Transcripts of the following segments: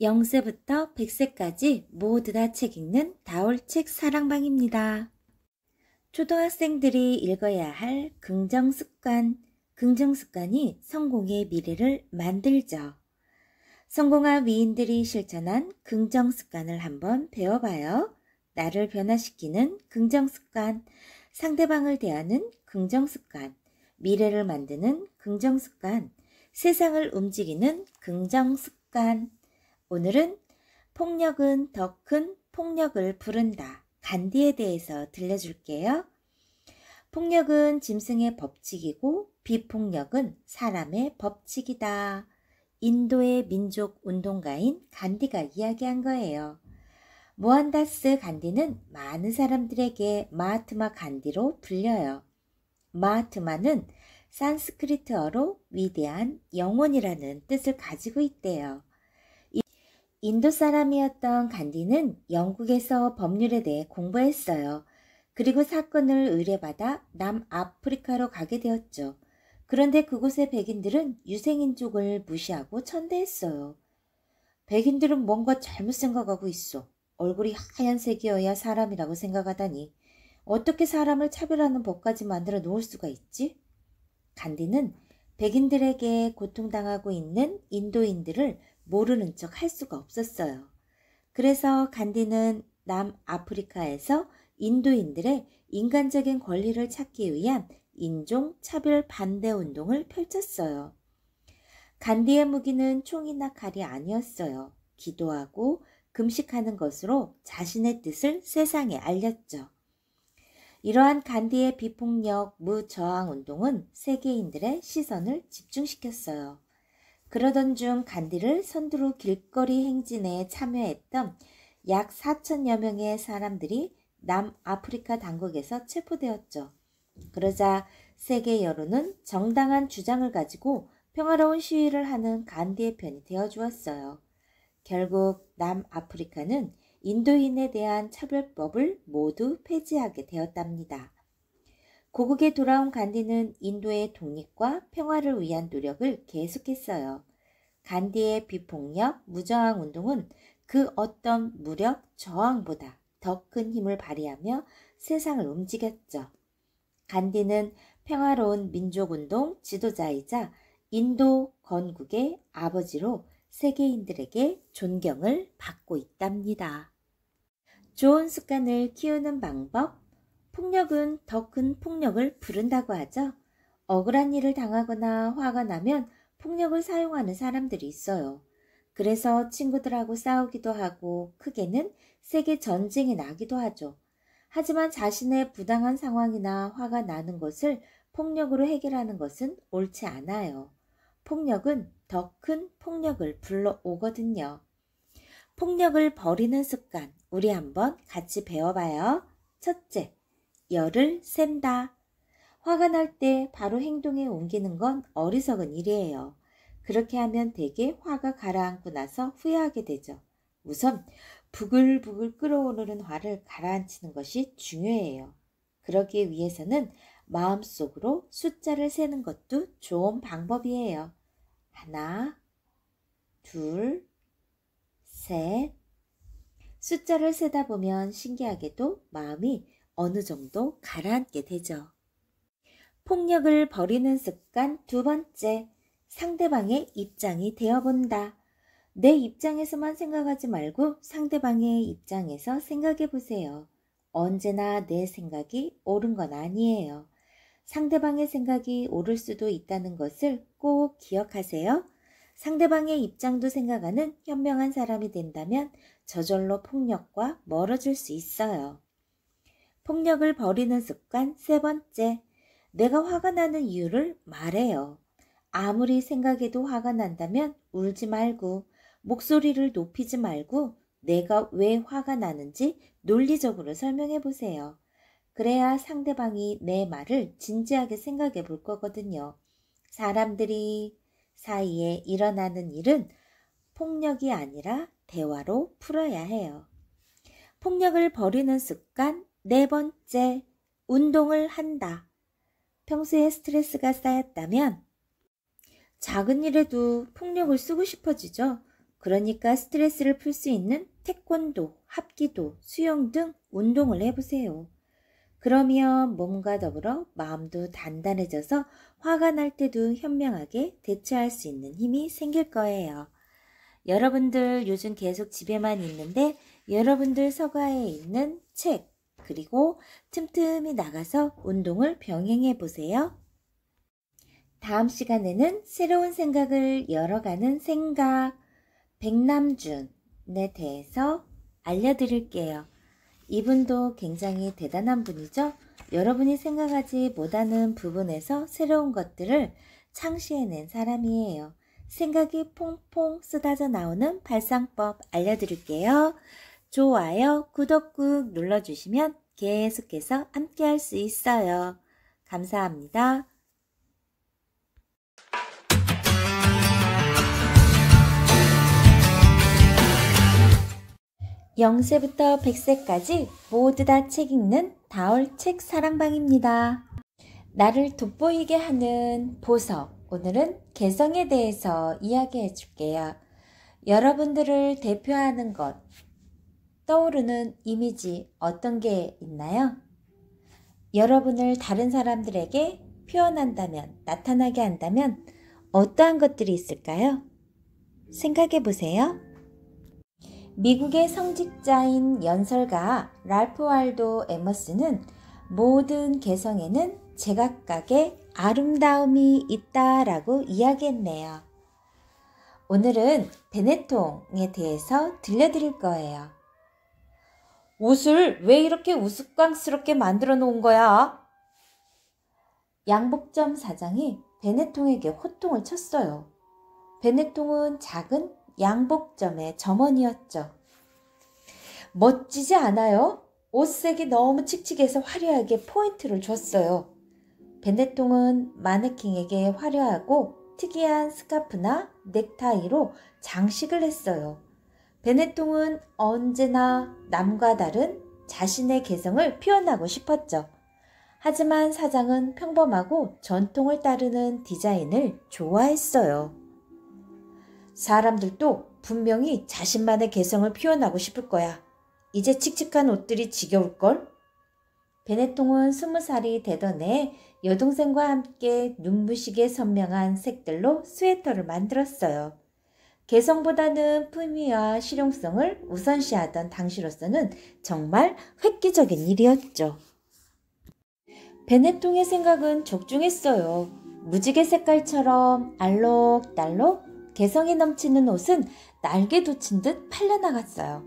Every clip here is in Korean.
0세부터 100세까지 모두 다 책 읽는 다올책 사랑방입니다. 초등학생들이 읽어야 할 긍정습관. 긍정습관이 성공의 미래를 만들죠. 성공한 위인들이 실천한 긍정습관을 한번 배워봐요. 나를 변화시키는 긍정습관, 상대방을 대하는 긍정습관, 미래를 만드는 긍정습관, 세상을 움직이는 긍정습관. 오늘은 폭력은 더 큰 폭력을 부른다. 간디에 대해서 들려줄게요. 폭력은 짐승의 법칙이고 비폭력은 사람의 법칙이다. 인도의 민족 운동가인 간디가 이야기한 거예요. 모한다스 간디는 많은 사람들에게 마하트마 간디로 불려요. 마하트마는 산스크리트어로 위대한 영혼이라는 뜻을 가지고 있대요. 인도 사람이었던 간디는 영국에서 법률에 대해 공부했어요. 그리고 사건을 의뢰받아 남아프리카로 가게 되었죠. 그런데 그곳의 백인들은 유생인종을 무시하고 천대했어요. 백인들은 뭔가 잘못 생각하고 있어. 얼굴이 하얀색이어야 사람이라고 생각하다니 어떻게 사람을 차별하는 법까지 만들어 놓을 수가 있지? 간디는 백인들에게 고통당하고 있는 인도인들을 모르는 척 할 수가 없었어요. 그래서 간디는 남아프리카에서 인도인들의 인간적인 권리를 찾기 위한 인종차별 반대 운동을 펼쳤어요. 간디의 무기는 총이나 칼이 아니었어요. 기도하고 금식하는 것으로 자신의 뜻을 세상에 알렸죠. 이러한 간디의 비폭력 무저항 운동은 세계인들의 시선을 집중시켰어요. 그러던 중 간디를 선두로 길거리 행진에 참여했던 약 4천여 명의 사람들이 남아프리카 당국에서 체포되었죠. 그러자 세계 여론은 정당한 주장을 가지고 평화로운 시위를 하는 간디의 편이 되어주었어요. 결국 남아프리카는 인도인에 대한 차별법을 모두 폐지하게 되었답니다. 고국에 돌아온 간디는 인도의 독립과 평화를 위한 노력을 계속했어요. 간디의 비폭력, 무저항 운동은 그 어떤 무력, 저항보다 더 큰 힘을 발휘하며 세상을 움직였죠. 간디는 평화로운 민족운동 지도자이자 인도 건국의 아버지로 세계인들에게 존경을 받고 있답니다. 좋은 습관을 키우는 방법. 폭력은 더 큰 폭력을 부른다고 하죠. 억울한 일을 당하거나 화가 나면 폭력을 사용하는 사람들이 있어요. 그래서 친구들하고 싸우기도 하고 크게는 세계 전쟁이 나기도 하죠. 하지만 자신의 부당한 상황이나 화가 나는 것을 폭력으로 해결하는 것은 옳지 않아요. 폭력은 더 큰 폭력을 불러오거든요. 폭력을 버리는 습관, 우리 한번 같이 배워봐요. 첫째, 열을 샌다. 화가 날 때 바로 행동에 옮기는 건 어리석은 일이에요. 그렇게 하면 대개 화가 가라앉고 나서 후회하게 되죠. 우선 부글부글 끓어오르는 화를 가라앉히는 것이 중요해요. 그러기 위해서는 마음속으로 숫자를 세는 것도 좋은 방법이에요. 하나, 둘, 셋. 숫자를 세다 보면 신기하게도 마음이 어느 정도 가라앉게 되죠. 폭력을 버리는 습관 두 번째, 상대방의 입장이 되어본다. 내 입장에서만 생각하지 말고 상대방의 입장에서 생각해 보세요. 언제나 내 생각이 옳은 건 아니에요. 상대방의 생각이 옳을 수도 있다는 것을 꼭 기억하세요. 상대방의 입장도 생각하는 현명한 사람이 된다면 저절로 폭력과 멀어질 수 있어요. 폭력을 버리는 습관 세 번째, 내가 화가 나는 이유를 말해요. 아무리 생각해도 화가 난다면 울지 말고 목소리를 높이지 말고 내가 왜 화가 나는지 논리적으로 설명해 보세요. 그래야 상대방이 내 말을 진지하게 생각해 볼 거거든요. 사람들이 사이에 일어나는 일은 폭력이 아니라 대화로 풀어야 해요. 폭력을 버리는 습관 네 번째, 운동을 한다. 평소에 스트레스가 쌓였다면 작은 일에도 폭력을 쓰고 싶어지죠. 그러니까 스트레스를 풀 수 있는 태권도, 합기도, 수영 등 운동을 해보세요. 그러면 몸과 더불어 마음도 단단해져서 화가 날 때도 현명하게 대처할 수 있는 힘이 생길 거예요. 여러분들 요즘 계속 집에만 있는데 여러분들 서가에 있는 책, 그리고 틈틈이 나가서 운동을 병행해 보세요. 다음 시간에는 새로운 생각을 열어가는 생각, 백남준에 대해서 알려드릴게요. 이분도 굉장히 대단한 분이죠. 여러분이 생각하지 못하는 부분에서 새로운 것들을 창시해낸 사람이에요. 생각이 퐁퐁 쏟아져 나오는 발상법 알려드릴게요. 좋아요, 구독 꾹 눌러주시면 계속해서 함께 할 수 있어요. 감사합니다. 0세부터 100세까지 모두 다 책 읽는 다올 책 사랑방입니다. 나를 돋보이게 하는 보석, 오늘은 개성에 대해서 이야기해 줄게요. 여러분들을 대표하는 것, 떠오르는 이미지 어떤 게 있나요? 여러분을 다른 사람들에게 표현한다면, 나타나게 한다면 어떠한 것들이 있을까요? 생각해 보세요. 미국의 성직자인 연설가 랄프 waldo 에머슨은 모든 개성에는 제각각의 아름다움이 있다라고 이야기했네요. 오늘은 베네통에 대해서 들려드릴 거예요. 옷을 왜 이렇게 우스꽝스럽게 만들어 놓은 거야? 양복점 사장이 베네통에게 호통을 쳤어요. 베네통은 작은 양복점의 점원이었죠. 멋지지 않아요? 옷색이 너무 칙칙해서 화려하게 포인트를 줬어요. 베네통은 마네킹에게 화려하고 특이한 스카프나 넥타이로 장식을 했어요. 베네통은 언제나 남과 다른 자신의 개성을 표현하고 싶었죠. 하지만 사장은 평범하고 전통을 따르는 디자인을 좋아했어요. 사람들도 분명히 자신만의 개성을 표현하고 싶을 거야. 이제 칙칙한 옷들이 지겨울걸? 베네통은 20살이 되던 해 여동생과 함께 눈부시게 선명한 색들로 스웨터를 만들었어요. 개성보다는 품위와 실용성을 우선시하던 당시로서는 정말 획기적인 일이었죠. 베네통의 생각은 적중했어요. 무지개 색깔처럼 알록달록 개성이 넘치는 옷은 날개 돋친 듯 팔려나갔어요.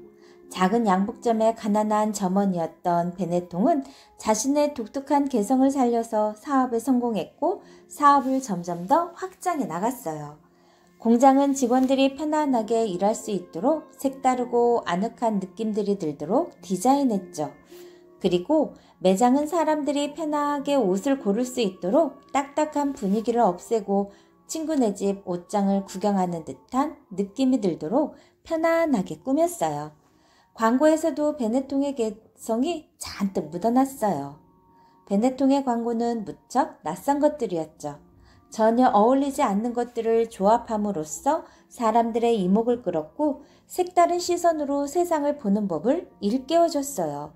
작은 양복점의 가난한 점원이었던 베네통은 자신의 독특한 개성을 살려서 사업에 성공했고 사업을 점점 더 확장해 나갔어요. 공장은 직원들이 편안하게 일할 수 있도록 색다르고 아늑한 느낌들이 들도록 디자인했죠. 그리고 매장은 사람들이 편하게 옷을 고를 수 있도록 딱딱한 분위기를 없애고 친구네 집 옷장을 구경하는 듯한 느낌이 들도록 편안하게 꾸몄어요. 광고에서도 베네통의 개성이 잔뜩 묻어났어요. 베네통의 광고는 무척 낯선 것들이었죠. 전혀 어울리지 않는 것들을 조합함으로써 사람들의 이목을 끌었고 색다른 시선으로 세상을 보는 법을 일깨워줬어요.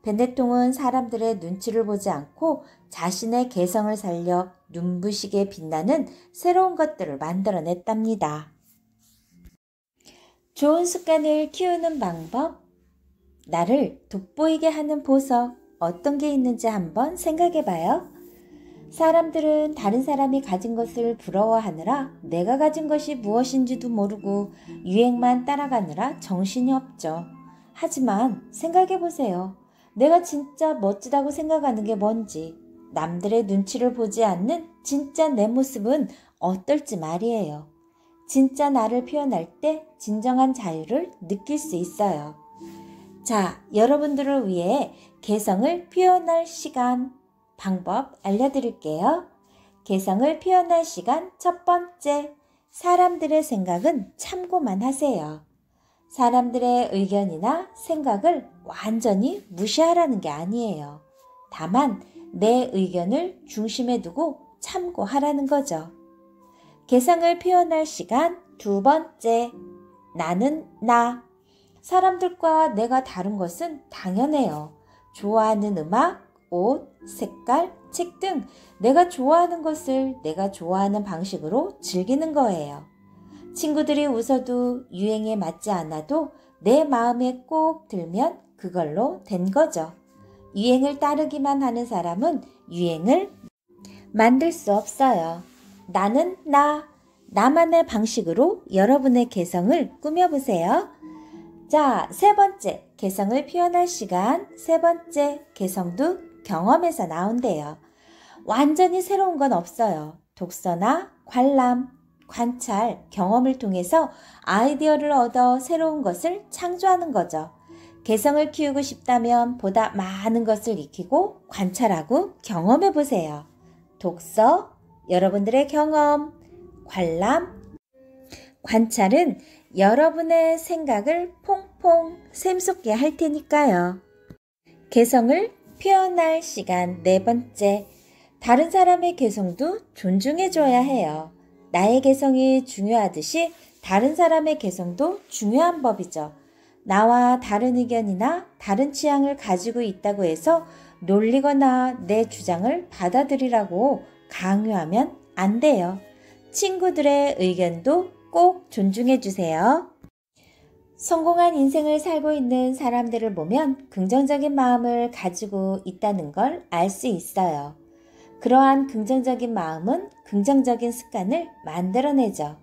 베네통은 사람들의 눈치를 보지 않고 자신의 개성을 살려 눈부시게 빛나는 새로운 것들을 만들어냈답니다. 좋은 습관을 키우는 방법, 나를 돋보이게 하는 보석, 어떤 게 있는지 한번 생각해봐요. 사람들은 다른 사람이 가진 것을 부러워하느라 내가 가진 것이 무엇인지도 모르고 유행만 따라가느라 정신이 없죠. 하지만 생각해보세요. 내가 진짜 멋지다고 생각하는 게 뭔지, 남들의 눈치를 보지 않는 진짜 내 모습은 어떨지 말이에요. 진짜 나를 표현할 때 진정한 자유를 느낄 수 있어요. 자, 여러분들을 위해 개성을 표현할 시간, 방법 알려드릴게요. 개성을 표현할 시간 첫 번째, 사람들의 생각은 참고만 하세요. 사람들의 의견이나 생각을 완전히 무시하라는 게 아니에요. 다만 내 의견을 중심에 두고 참고하라는 거죠. 개성을 표현할 시간 두 번째, 나는 나. 사람들과 내가 다른 것은 당연해요. 좋아하는 음악, 옷, 색깔, 책 등 내가 좋아하는 것을 내가 좋아하는 방식으로 즐기는 거예요. 친구들이 웃어도 유행에 맞지 않아도 내 마음에 꼭 들면 그걸로 된 거죠. 유행을 따르기만 하는 사람은 유행을 만들 수 없어요. 나는 나, 나만의 방식으로 여러분의 개성을 꾸며보세요. 자, 세 번째, 개성을 표현할 시간. 세 번째, 개성도 경험에서 나온대요. 완전히 새로운 건 없어요. 독서나 관람, 관찰, 경험을 통해서 아이디어를 얻어 새로운 것을 창조하는 거죠. 개성을 키우고 싶다면 보다 많은 것을 익히고 관찰하고 경험해 보세요. 독서, 여러분들의 경험, 관람, 관찰은 여러분의 생각을 퐁퐁 샘솟게 할 테니까요. 개성을 표현할 시간 네 번째, 다른 사람의 개성도 존중해줘야 해요. 나의 개성이 중요하듯이 다른 사람의 개성도 중요한 법이죠. 나와 다른 의견이나 다른 취향을 가지고 있다고 해서 놀리거나 내 주장을 받아들이라고 강요하면 안 돼요. 친구들의 의견도 꼭 존중해 주세요. 성공한 인생을 살고 있는 사람들을 보면 긍정적인 마음을 가지고 있다는 걸 알 수 있어요. 그러한 긍정적인 마음은 긍정적인 습관을 만들어내죠.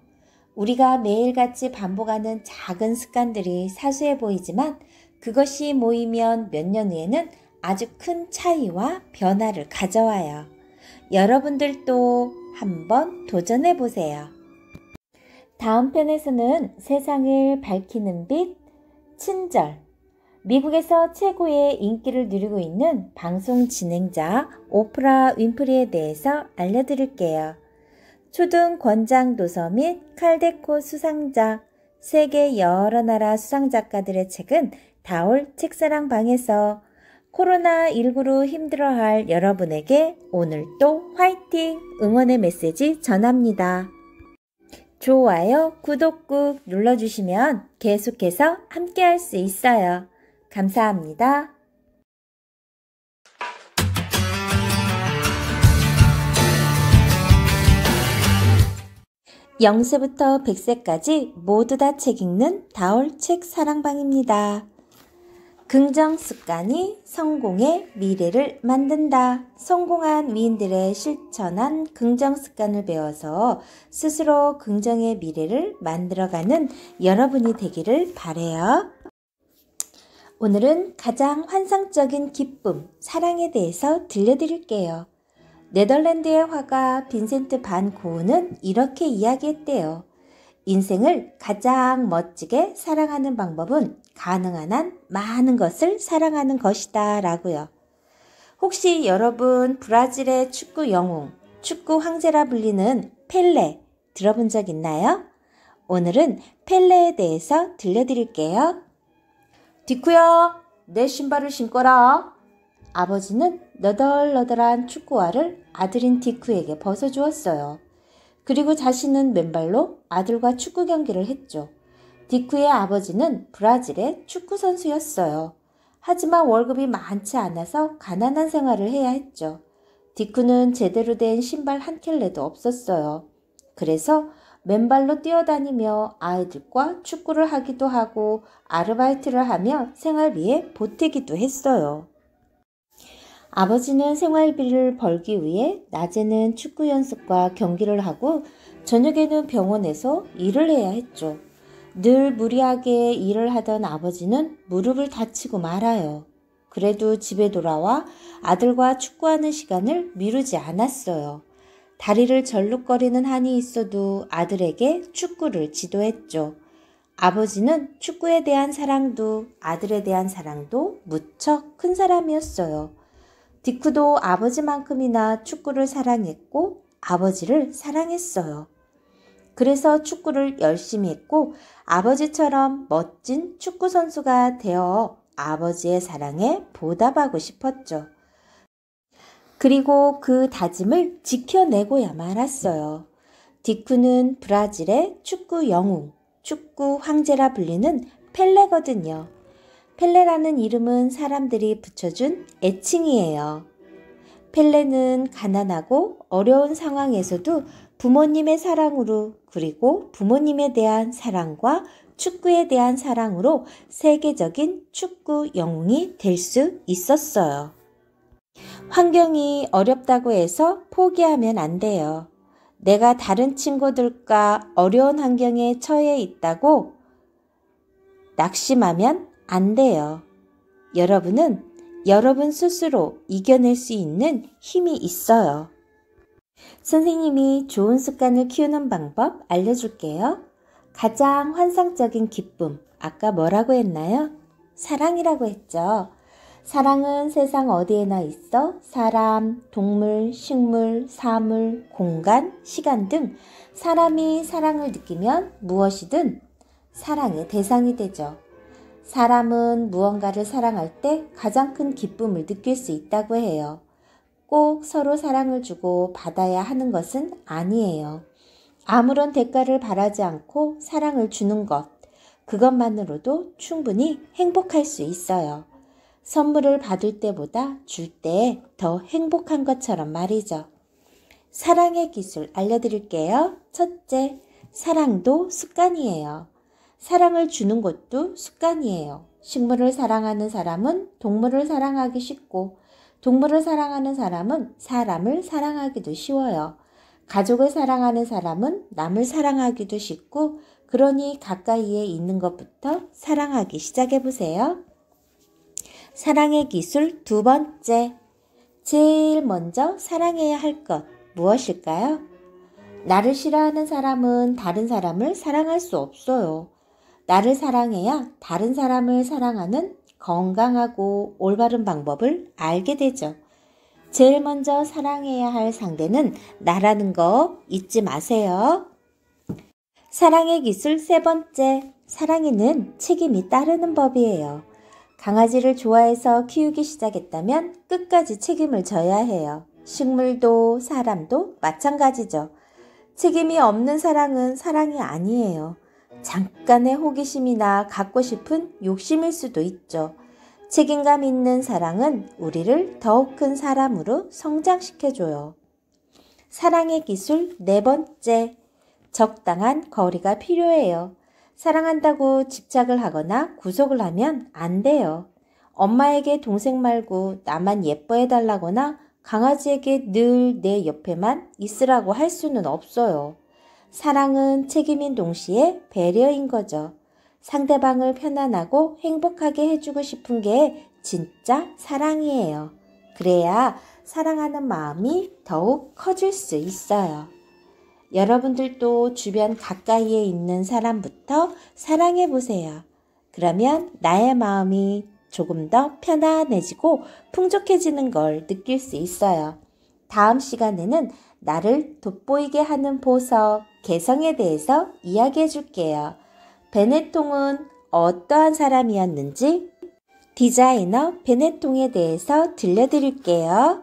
우리가 매일같이 반복하는 작은 습관들이 사소해 보이지만 그것이 모이면 몇 년 후에는 아주 큰 차이와 변화를 가져와요. 여러분들도 한번 도전해 보세요. 다음 편에서는 세상을 밝히는 빛, 친절. 미국에서 최고의 인기를 누리고 있는 방송 진행자 오프라 윈프리에 대해서 알려드릴게요. 초등 권장 도서 및 칼데코 수상작, 세계 여러 나라 수상작가들의 책은 다올 책사랑 방에서 코로나19로 힘들어할 여러분에게 오늘도 화이팅! 응원의 메시지 전합니다. 좋아요, 구독 꾹 눌러주시면 계속해서 함께 할 수 있어요. 감사합니다. 0세부터 100세까지 모두 다 책 읽는 다올 책 사랑방입니다. 긍정 습관이 성공의 미래를 만든다. 성공한 위인들의 실천한 긍정 습관을 배워서 스스로 긍정의 미래를 만들어가는 여러분이 되기를 바라요. 오늘은 가장 환상적인 기쁨, 사랑에 대해서 들려드릴게요. 네덜란드의 화가 빈센트 반 고흐는 이렇게 이야기했대요. 인생을 가장 멋지게 사랑하는 방법은 가능한 한 많은 것을 사랑하는 것이다 라고요. 혹시 여러분 브라질의 축구 영웅, 축구 황제라 불리는 펠레 들어본 적 있나요? 오늘은 펠레에 대해서 들려드릴게요. 디쿠야, 내 신발을 신거라. 아버지는 너덜너덜한 축구화를 아들인 디쿠에게 벗어주었어요. 그리고 자신은 맨발로 아들과 축구 경기를 했죠. 디쿠의 아버지는 브라질의 축구 선수였어요. 하지만 월급이 많지 않아서 가난한 생활을 해야 했죠. 디쿠는 제대로 된 신발 한 켤레도 없었어요. 그래서 맨발로 뛰어다니며 아이들과 축구를 하기도 하고 아르바이트를 하며 생활비에 보태기도 했어요. 아버지는 생활비를 벌기 위해 낮에는 축구 연습과 경기를 하고 저녁에는 병원에서 일을 해야 했죠. 늘 무리하게 일을 하던 아버지는 무릎을 다치고 말아요. 그래도 집에 돌아와 아들과 축구하는 시간을 미루지 않았어요. 다리를 절룩거리는 한이 있어도 아들에게 축구를 지도했죠. 아버지는 축구에 대한 사랑도 아들에 대한 사랑도 무척 큰 사람이었어요. 디쿠도 아버지만큼이나 축구를 사랑했고 아버지를 사랑했어요. 그래서 축구를 열심히 했고 아버지처럼 멋진 축구 선수가 되어 아버지의 사랑에 보답하고 싶었죠. 그리고 그 다짐을 지켜내고야 말았어요. 디쿠는 브라질의 축구 영웅, 축구 황제라 불리는 펠레거든요. 펠레라는 이름은 사람들이 붙여준 애칭이에요. 펠레는 가난하고 어려운 상황에서도 부모님의 사랑으로 그리고 부모님에 대한 사랑과 축구에 대한 사랑으로 세계적인 축구 영웅이 될 수 있었어요. 환경이 어렵다고 해서 포기하면 안 돼요. 내가 다른 친구들과 어려운 환경에 처해 있다고 낙심하면 안 돼요. 여러분은 여러분 스스로 이겨낼 수 있는 힘이 있어요. 선생님이 좋은 습관을 키우는 방법 알려줄게요. 가장 환상적인 기쁨, 아까 뭐라고 했나요? 사랑이라고 했죠. 사랑은 세상 어디에나 있어 사람, 동물, 식물, 사물, 공간, 시간 등 사람이 사랑을 느끼면 무엇이든 사랑의 대상이 되죠. 사람은 무언가를 사랑할 때 가장 큰 기쁨을 느낄 수 있다고 해요. 꼭 서로 사랑을 주고 받아야 하는 것은 아니에요. 아무런 대가를 바라지 않고 사랑을 주는 것, 그것만으로도 충분히 행복할 수 있어요. 선물을 받을 때보다 줄 때 더 행복한 것처럼 말이죠. 사랑의 기술 알려드릴게요. 첫째, 사랑도 습관이에요. 사랑을 주는 것도 습관이에요. 식물을 사랑하는 사람은 동물을 사랑하기 쉽고 동물을 사랑하는 사람은 사람을 사랑하기도 쉬워요. 가족을 사랑하는 사람은 남을 사랑하기도 쉽고 그러니 가까이에 있는 것부터 사랑하기 시작해보세요. 사랑의 기술 두 번째, 제일 먼저 사랑해야 할 것 무엇일까요? 나를 싫어하는 사람은 다른 사람을 사랑할 수 없어요. 나를 사랑해야 다른 사람을 사랑하는 건강하고 올바른 방법을 알게 되죠. 제일 먼저 사랑해야 할 상대는 나라는 거 잊지 마세요. 사랑의 기술 세 번째, 사랑에는 책임이 따르는 법이에요. 강아지를 좋아해서 키우기 시작했다면 끝까지 책임을 져야 해요. 식물도 사람도 마찬가지죠. 책임이 없는 사랑은 사랑이 아니에요. 잠깐의 호기심이나 갖고 싶은 욕심일 수도 있죠. 책임감 있는 사랑은 우리를 더욱 큰 사람으로 성장시켜줘요. 사랑의 기술 네 번째, 적당한 거리가 필요해요. 사랑한다고 집착을 하거나 구속을 하면 안 돼요. 엄마에게 동생 말고 나만 예뻐해달라거나 강아지에게 늘 내 옆에만 있으라고 할 수는 없어요. 사랑은 책임인 동시에 배려인 거죠. 상대방을 편안하고 행복하게 해주고 싶은 게 진짜 사랑이에요. 그래야 사랑하는 마음이 더욱 커질 수 있어요. 여러분들도 주변 가까이에 있는 사람부터 사랑해 보세요. 그러면 나의 마음이 조금 더 편안해지고 풍족해지는 걸 느낄 수 있어요. 다음 시간에는 나를 돋보이게 하는 보석, 개성에 대해서 이야기해 줄게요. 베네통은 어떠한 사람이었는지 디자이너 베네통에 대해서 들려드릴게요.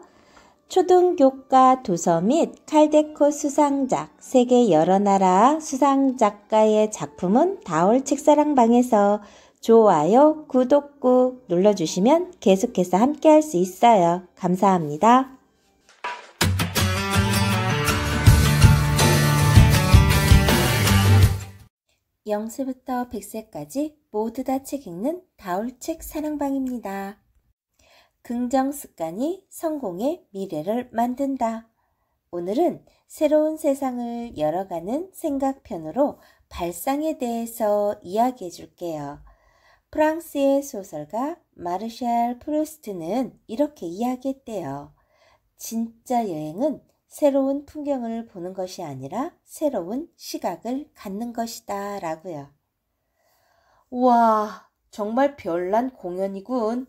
초등교과 도서 및 칼데코 수상작, 세계 여러 나라 수상작가의 작품은 다올 책사랑방에서 좋아요, 구독 꾹 눌러주시면 계속해서 함께 할 수 있어요. 감사합니다. 0세부터 100세까지 모두 다 책 읽는 다올책 사랑방입니다. 긍정 습관이 성공의 미래를 만든다. 오늘은 새로운 세상을 열어가는 생각편으로 발상에 대해서 이야기해 줄게요. 프랑스의 소설가 마르샬 프루스트는 이렇게 이야기했대요. 진짜 여행은 새로운 풍경을 보는 것이 아니라 새로운 시각을 갖는 것이다 라고요. 우와, 정말 별난 공연이군.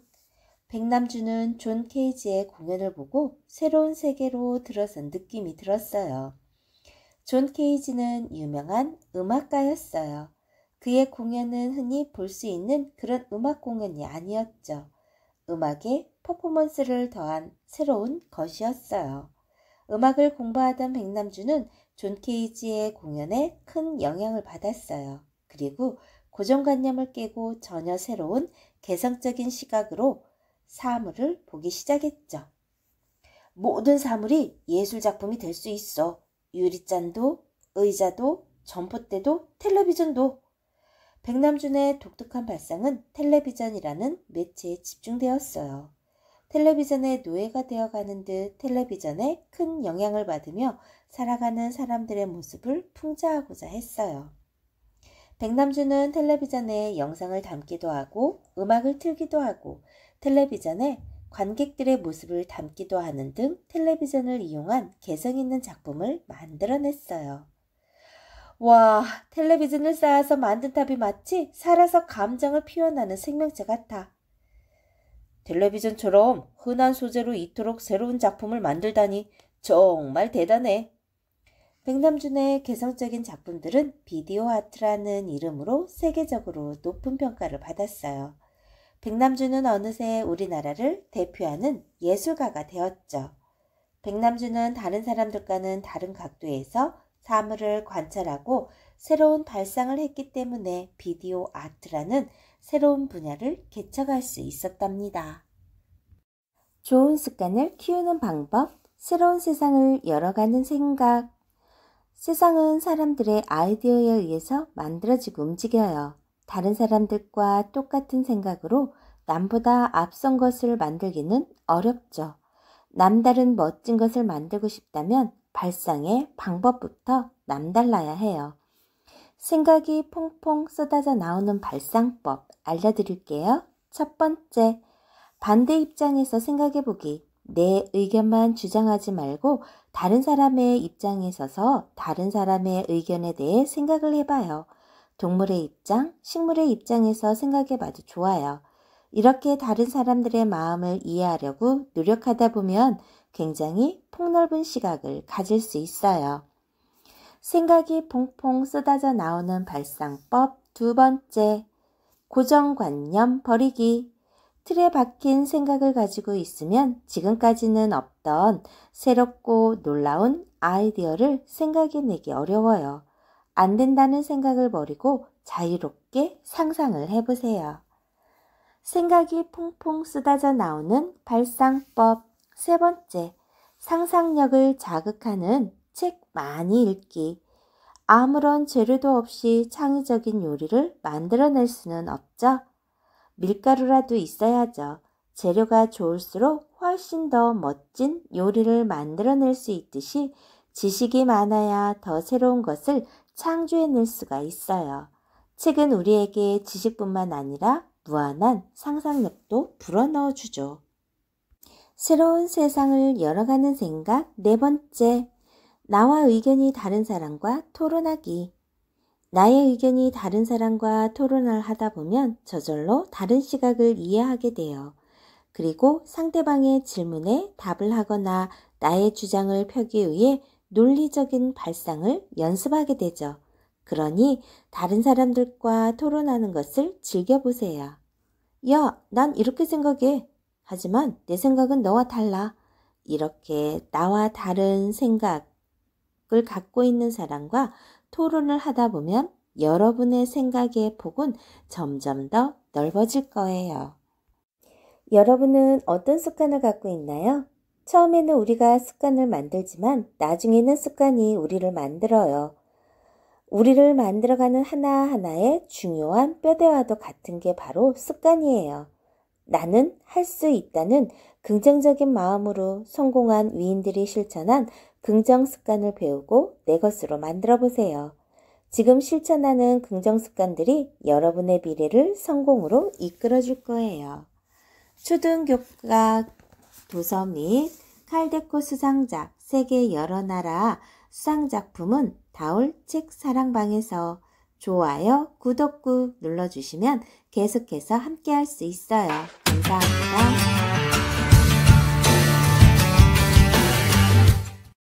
백남주는 존 케이지의 공연을 보고 새로운 세계로 들어선 느낌이 들었어요. 존 케이지는 유명한 음악가였어요. 그의 공연은 흔히 볼 수 있는 그런 음악 공연이 아니었죠. 음악에 퍼포먼스를 더한 새로운 것이었어요. 음악을 공부하던 백남주는 존 케이지의 공연에 큰 영향을 받았어요. 그리고 고정관념을 깨고 전혀 새로운 개성적인 시각으로 사물을 보기 시작했죠. 모든 사물이 예술작품이 될 수 있어. 유리잔도, 의자도, 점포대도, 텔레비전도. 백남준의 독특한 발상은 텔레비전이라는 매체에 집중되었어요. 텔레비전의 노예가 되어가는 듯 텔레비전에 큰 영향을 받으며 살아가는 사람들의 모습을 풍자하고자 했어요. 백남준은 텔레비전에 영상을 담기도 하고 음악을 틀기도 하고 텔레비전에 관객들의 모습을 담기도 하는 등 텔레비전을 이용한 개성 있는 작품을 만들어냈어요. 와, 텔레비전을 쌓아서 만든 탑이 마치 살아서 감정을 표현하는 생명체 같아. 텔레비전처럼 흔한 소재로 이토록 새로운 작품을 만들다니 정말 대단해. 백남준의 개성적인 작품들은 비디오 아트라는 이름으로 세계적으로 높은 평가를 받았어요. 백남준은 어느새 우리나라를 대표하는 예술가가 되었죠. 백남준은 다른 사람들과는 다른 각도에서 사물을 관찰하고 새로운 발상을 했기 때문에 비디오 아트라는 새로운 분야를 개척할 수 있었답니다. 좋은 습관을 키우는 방법, 새로운 세상을 열어가는 생각. 세상은 사람들의 아이디어에 의해서 만들어지고 움직여요. 다른 사람들과 똑같은 생각으로 남보다 앞선 것을 만들기는 어렵죠. 남다른 멋진 것을 만들고 싶다면 발상의 방법부터 남달라야 해요. 생각이 퐁퐁 쏟아져 나오는 발상법 알려드릴게요. 첫 번째, 반대 입장에서 생각해보기. 내 의견만 주장하지 말고 다른 사람의 입장에 서서 다른 사람의 의견에 대해 생각을 해봐요. 동물의 입장, 식물의 입장에서 생각해봐도 좋아요. 이렇게 다른 사람들의 마음을 이해하려고 노력하다 보면 굉장히 폭넓은 시각을 가질 수 있어요. 생각이 퐁퐁 쏟아져 나오는 발상법 두 번째, 고정관념 버리기. 틀에 박힌 생각을 가지고 있으면 지금까지는 없던 새롭고 놀라운 아이디어를 생각해내기 어려워요. 안 된다는 생각을 버리고 자유롭게 상상을 해보세요. 생각이 퐁퐁 쏟아져 나오는 발상법 세 번째, 상상력을 자극하는 책 많이 읽기. 아무런 재료도 없이 창의적인 요리를 만들어낼 수는 없죠. 밀가루라도 있어야죠. 재료가 좋을수록 훨씬 더 멋진 요리를 만들어낼 수 있듯이 지식이 많아야 더 새로운 것을 창조해낼 수가 있어요. 책은 우리에게 지식뿐만 아니라 무한한 상상력도 불어넣어주죠. 새로운 세상을 열어가는 생각 네 번째, 나와 의견이 다른 사람과 토론하기. 나의 의견이 다른 사람과 토론을 하다 보면 저절로 다른 시각을 이해하게 돼요. 그리고 상대방의 질문에 답을 하거나 나의 주장을 펴기 위해 논리적인 발상을 연습하게 되죠. 그러니 다른 사람들과 토론하는 것을 즐겨보세요. 야, 난 이렇게 생각해. 하지만 내 생각은 너와 달라. 이렇게 나와 다른 생각을 갖고 있는 사람과 토론을 하다 보면 여러분의 생각의 폭은 점점 더 넓어질 거예요. 여러분은 어떤 습관을 갖고 있나요? 처음에는 우리가 습관을 만들지만 나중에는 습관이 우리를 만들어요. 우리를 만들어가는 하나하나의 중요한 뼈대와도 같은 게 바로 습관이에요. 나는 할 수 있다는 긍정적인 마음으로 성공한 위인들이 실천한 긍정 습관을 배우고 내 것으로 만들어 보세요. 지금 실천하는 긍정 습관들이 여러분의 미래를 성공으로 이끌어 줄 거예요. 초등교과 도서 및 칼데코 수상작 세계 여러 나라 수상작품은 다올 책 사랑방에서 좋아요, 구독 꾹 눌러주시면 계속해서 함께 할 수 있어요. 감사합니다.